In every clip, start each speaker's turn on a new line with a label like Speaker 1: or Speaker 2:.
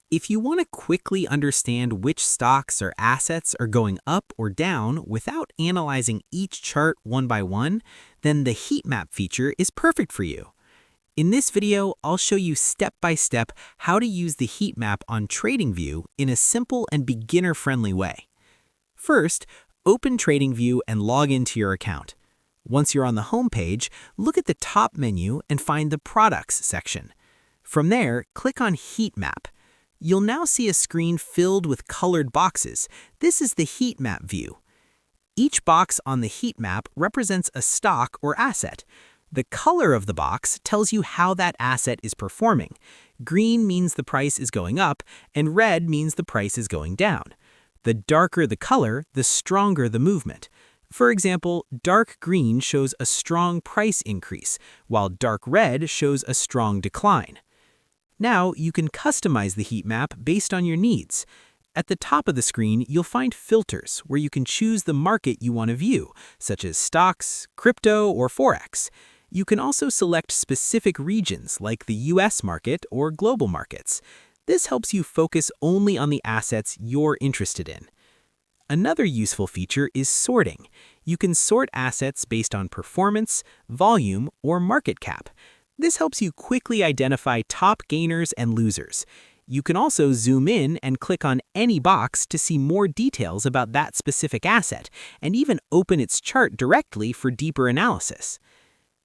Speaker 1: If you want to quickly understand which stocks or assets are going up or down without analyzing each chart one by one, then the Heatmap feature is perfect for you. In this video, I'll show you step by step how to use the Heatmap on Tradingview in a simple and beginner-friendly way. First, open Tradingview and log into your account. Once you're on the home page, look at the top menu and find the Products section. From there, click on Heatmap. You'll now see a screen filled with colored boxes. This is the Heatmap view. Each box on the Heatmap represents a stock or asset. The color of the box tells you how that asset is performing. Green means the price is going up, and red means the price is going down. The darker the color, the stronger the movement. For example, dark green shows a strong price increase, while dark red shows a strong decline. Now, you can customize the Heatmap based on your needs. At the top of the screen, you'll find filters where you can choose the market you want to view, such as stocks, crypto, or Forex. You can also select specific regions like the US market or global markets. This helps you focus only on the assets you're interested in. Another useful feature is sorting. You can sort assets based on performance, volume, or market cap. This helps you quickly identify top gainers and losers. You can also zoom in and click on any box to see more details about that specific asset, and even open its chart directly for deeper analysis.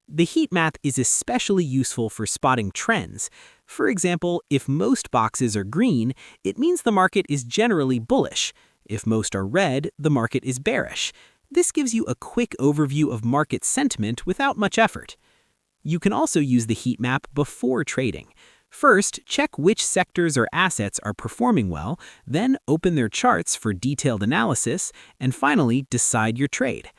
Speaker 1: The Heatmap is especially useful for spotting trends. For example, if most boxes are green, it means the market is generally bullish. If most are red, the market is bearish. This gives you a quick overview of market sentiment without much effort. You can also use the Heatmap before trading. First, check which sectors or assets are performing well, then open their charts for detailed analysis, and finally decide your trade.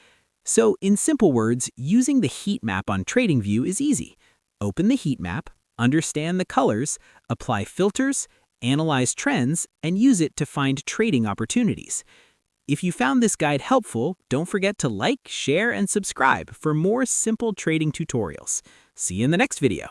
Speaker 1: So, in simple words, using the Heatmap on Tradingview is easy. Open the Heatmap, understand the colors, apply filters, analyze trends, and use it to find trading opportunities. If you found this guide helpful, don't forget to like, share, and subscribe for more simple trading tutorials. See you in the next video.